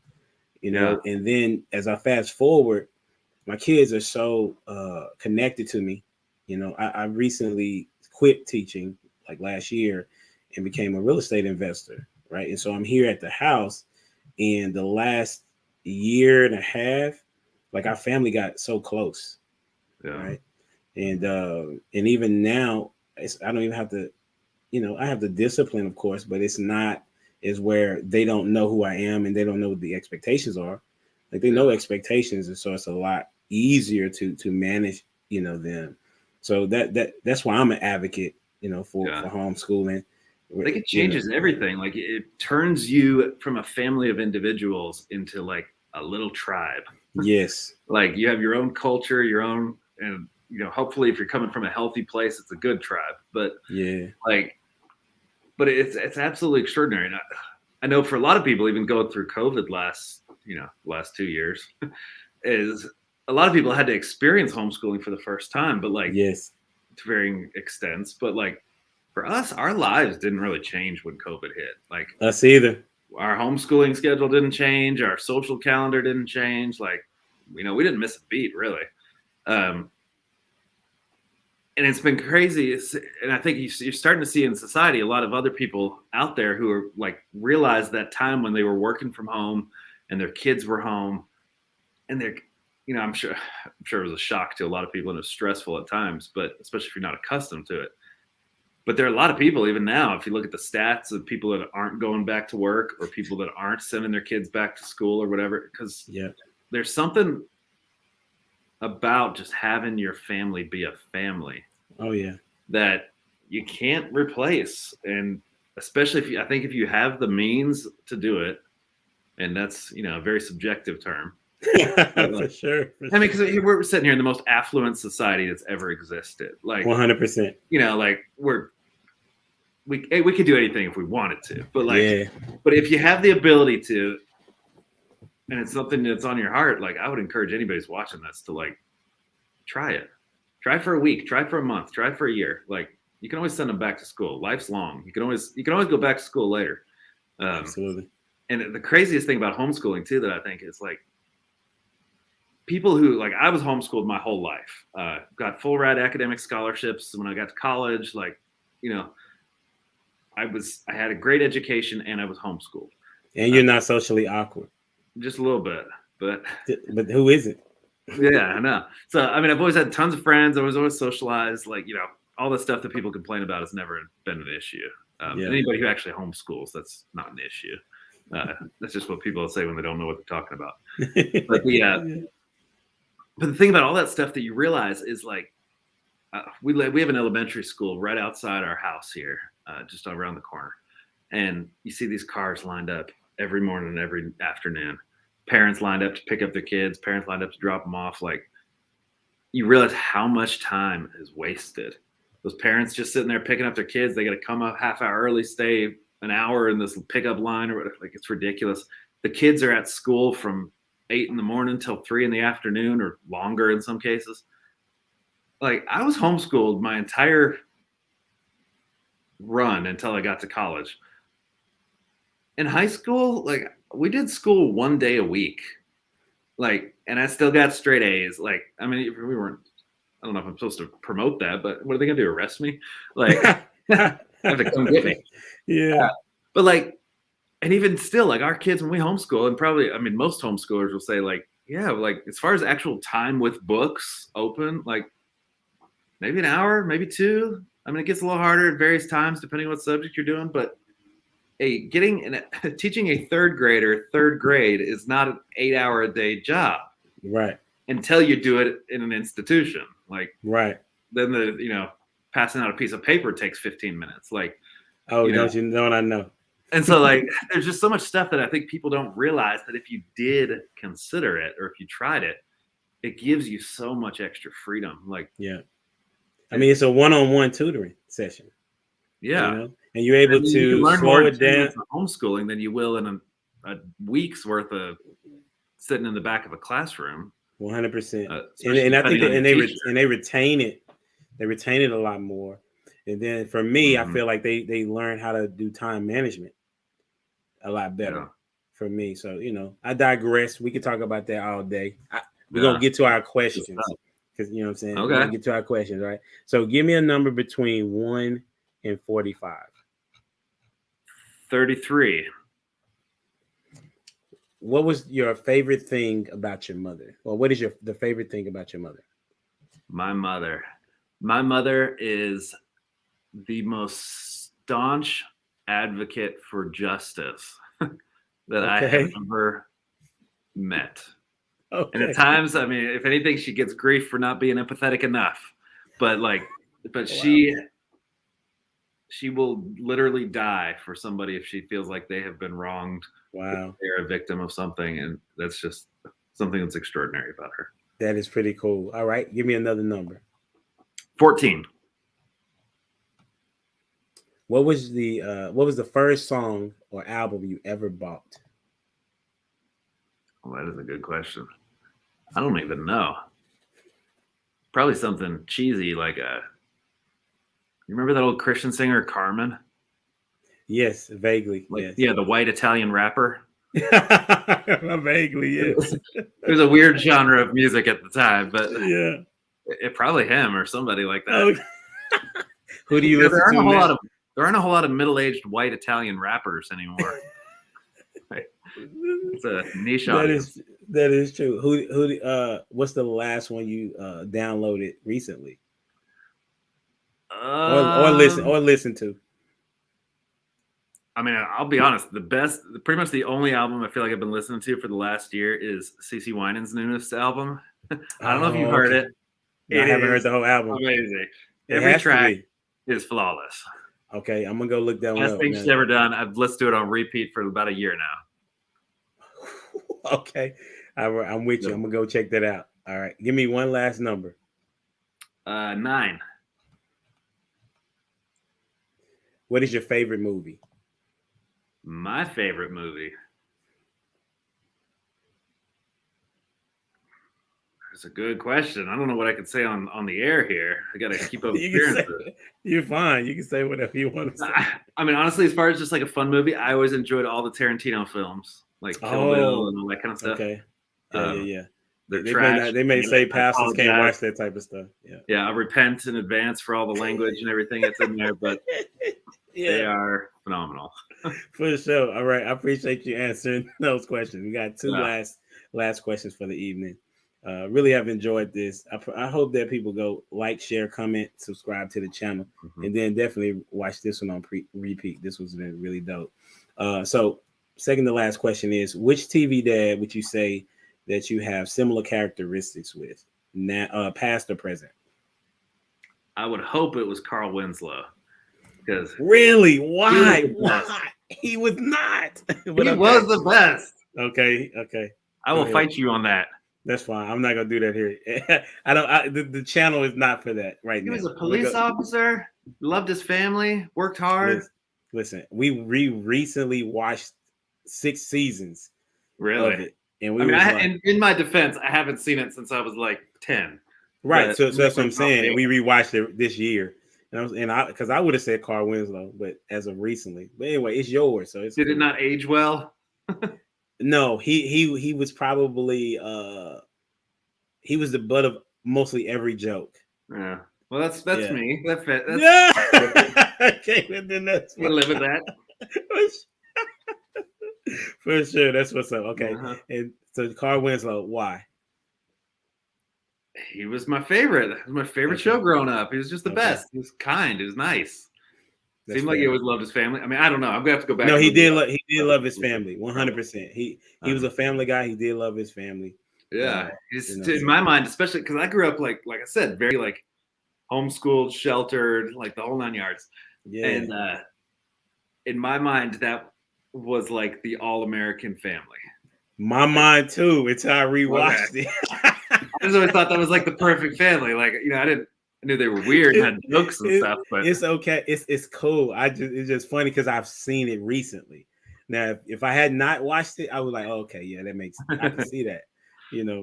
Yeah. And then as I fast forward, my kids are so connected to me. I recently quit teaching like last year and became a real estate investor, right? And so I'm here at the house, and the last year and a half, like our family got so close, Yeah. right? And even now, I don't even have to, I have the discipline, of course, but it's not is where they don't know who I am and they don't know what the expectations are. Like they Yeah. know expectations, and so it's a lot easier to manage, them. So that's why I'm an advocate, Yeah. for homeschooling. I think it You know, changes everything. Like it turns you from a family of individuals into like a little tribe. yes, Like you have your own culture, your own, and hopefully if you're coming from a healthy place, it's a good tribe. But yeah, like, but it's absolutely extraordinary. And I know for a lot of people, even going through COVID last 2 years, is a lot of people had to experience homeschooling for the first time, but like yes, to varying extents. But like for us, our lives didn't really change when COVID hit. Like us either. our homeschooling schedule didn't change, our social calendar didn't change. Like, we didn't miss a beat really. Um, and it's been crazy. And I think you're starting to see in society a lot of other people out there who are like realize that time when they were working from home and their kids were home, and they're, I'm sure it was a shock to a lot of people and it was stressful at times, but especially if you're not accustomed to it. But there are a lot of people, even now, if you look at the stats of people that aren't going back to work or people that aren't sending their kids back to school or whatever, because there's something about just having your family be a family. Oh yeah. That you can't replace. And especially if you have the means to do it, and that's, a very subjective term. For sure. I mean, because we're sitting here in the most affluent society that's ever existed. Like 100%. Like we could do anything if we wanted to, but but if you have the ability to, and it's something that's on your heart, like I would encourage anybody who's watching this to like try it. Try for a week, try for a month, try for a year. Like you can always send them back to school. Life's long. You can always go back to school later. Absolutely. And the craziest thing about homeschooling too, that I think is like people who like, I was homeschooled my whole life, got full ride academic scholarships. When I got to college, like, I had a great education and I was homeschooled. And you're not socially awkward. Just a little bit, but who isn't? Yeah, I know. So, I mean, I've always had tons of friends. I was always socialized. Like, all the stuff that people complain about has never been an issue. Anybody who actually homeschools, that's not an issue. That's just what people say when they don't know what they're talking about. But but the thing about all that stuff that you realize is like, we have an elementary school right outside our house here, just around the corner. And you see these cars lined up every morning and every afternoon. Parents lined up to pick up their kids, parents lined up to drop them off. Like, you realize how much time is wasted. Those parents just sitting there picking up their kids, they got to come up half hour early, stay an hour in this pickup line or whatever. Like, it's ridiculous. The kids are at school from 8 a.m. till 3 p.m. or longer in some cases. Like, I was homeschooled my entire run until I got to college. In high school, like, we did school 1 day a week, like, and I still got straight A's. Like, I mean, we weren't, I don't know if I'm supposed to promote that, but what are they going to do? Arrest me? Like, have to come get me. Yeah. But like, and even still, like our kids, when we homeschool, and probably, I mean, most homeschoolers will say like, yeah, like as far as actual time with books open, like maybe an hour, maybe 2. I mean, it gets a little harder at various times, depending on what subject you're doing, but teaching a third grader third grade is not an 8-hour-a-day job, right? Until you do it in an institution, like right. Then passing out a piece of paper takes 15 minutes. Like, don't you know what I know? And so like, there's just so much stuff that I think people don't realize that if you did consider it or if you tried it, it gives you so much extra freedom. Like, I mean, it's a one-on-one tutoring session. Yeah. And you're able to learn slow more it down. Homeschooling than you will in a week's worth of sitting in the back of a classroom. 100%. And I think they retain it. They retain it a lot more. And then for me, I feel like they learn how to do time management a lot better for me. So, I digress. We could talk about that all day. We're going to get to our questions because, you know what I'm saying? Okay. We're going to get to our questions, right? So give me a number between 1 and 45. 33. What was your favorite thing about your mother? Well, what is the favorite thing about your mother? My mother is the most staunch advocate for justice that I have ever met. Okay. And at times, I mean, if anything, she gets grief for not being empathetic enough. But she will literally die for somebody if she feels like they have been wronged. Wow. They're a victim of something. And that's just something that's extraordinary about her. That is pretty cool. All right. Give me another number. 14. What was the first song or album you ever bought? Well, that is a good question. I don't even know. Probably something cheesy like you remember that old Christian singer Carmen? Yes, vaguely. Yes. Yeah, the white Italian rapper. Vaguely, yes. It was a weird genre of music at the time, but yeah, it probably him or somebody like that. Okay. Who do you listen to? There aren't a whole lot of middle-aged white Italian rappers anymore. Right. It's a niche audience. That is true. Who what's the last one you downloaded recently? listen to. I mean, I'll be honest. Pretty much the only album I feel like I've been listening to for the last year is CeCe Winans' newest album. I don't know if you've heard it. No, I haven't heard the whole album. Amazing. It Every has track to be. is flawless. Okay, I'm gonna go look that one up. Best thing she's ever done. I've listened to it on repeat for about a year now. Okay, I'm with you. I'm gonna go check that out. All right, give me one last number. 9. What is your favorite movie? My favorite movie. That's a good question. I don't know what I can say on the air here. I got to keep up appearances. You're fine. You can say whatever you want to say. I mean, honestly, as far as just like a fun movie, I always enjoyed all the Tarantino films, like Kill Bill and all that kind of stuff. Okay. Yeah. They're trash. They may say pastors can't watch that type of stuff. Yeah. I repent in advance for all the language and everything that's in there, but they are phenomenal. For sure. All right. I appreciate you answering those questions. We got two last questions for the evening. Really have enjoyed this. I hope that people go like, share, comment, subscribe to the channel, and then definitely watch this one on repeat. This was been really dope. So second to last question is, which TV dad would you say that you have similar characteristics with, now, past or present? I would hope it was Carl Winslow. Because really, why? He was not. He was the best. Okay. I will fight you on that. That's fine. I'm not gonna do that here. The channel is not for that right now. He was a police officer. Loved his family. Worked hard. Listen, we recently watched 6 seasons. Really? Of it, and in my defense, I haven't seen it since I was like 10. Right. So that's what I'm saying. We rewatched it this year, because I would have said Carl Winslow, but as of recently. But anyway, it's yours. So did it not age well? No, he was probably he was the butt of mostly every joke. Yeah. Well, that's me. That fit. Okay, then we'll live with that. For sure, that's what's up. Okay, and so Carl Winslow, why? He was my favorite. It was my favorite show growing up. He was just the best. He was kind. He was nice. Seemed like he always loved his family. I mean, I don't know. I'm gonna have to go back. No, he did love his family, 100%. He was a family guy. He did love his family. Yeah, in my mind, especially because I grew up like I said, very like homeschooled, sheltered, like the whole 9 yards. Yeah. And in my mind, that was like the all-American family. My mind too. It's how I rewatched it. I just always thought that was like the perfect family. Like, I knew they were weird and had jokes and stuff, but it's okay. It's cool. It's just funny because I've seen it recently. Now, if I had not watched it, I was like, oh, okay, yeah, that makes sense. I can see that.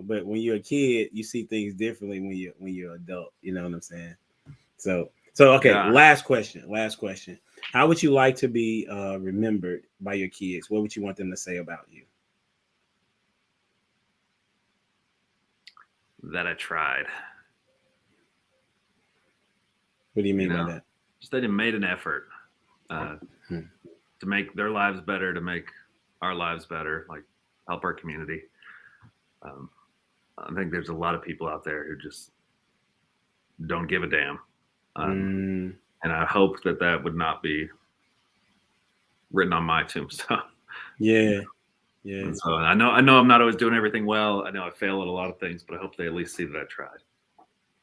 But when you're a kid, you see things differently when you're an adult. You know what I'm saying? So okay. Yeah. Last question. How would you like to be remembered by your kids? What would you want them to say about you? That I tried. What do you mean by that? Just that they made an effort to make their lives better, to make our lives better, like help our community. I think there's a lot of people out there who just don't give a damn. And I hope that would not be written on my tombstone. Yeah. And so I know I'm not always doing everything well. I know I fail at a lot of things, but I hope they at least see that I tried.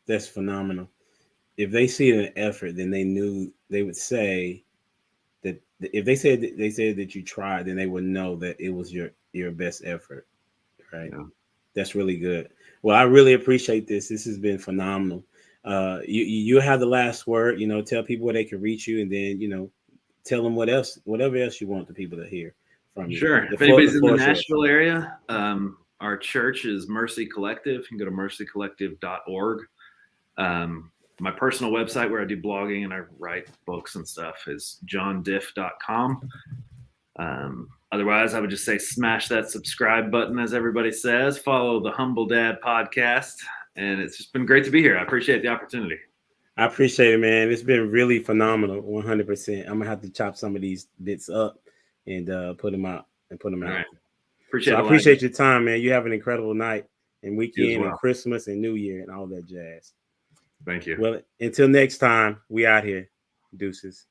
That's phenomenal. If they see an effort, then they would say that if they said that you tried, then they would know that it was your best effort. Right. Yeah. That's really good. Well, I really appreciate this. This has been phenomenal. You have the last word, tell people where they can reach you, and then, tell them whatever else you want the people to hear from you. Sure. If anybody's in the Nashville area, our church is Mercy Collective. You can go to mercycollective.org. My personal website where I do blogging and I write books and stuff is johndiff.com. Otherwise, I would just say smash that subscribe button, as everybody says. Follow the Humble Dad podcast. And it's just been great to be here. I appreciate the opportunity. I appreciate it, man. It's been really phenomenal, 100%. I'm going to have to chop some of these bits up and put them out. Right. I appreciate your time, man. You have an incredible night and weekend and Christmas and New Year and all that jazz. Thank you. Well, until next time, we out here. Deuces.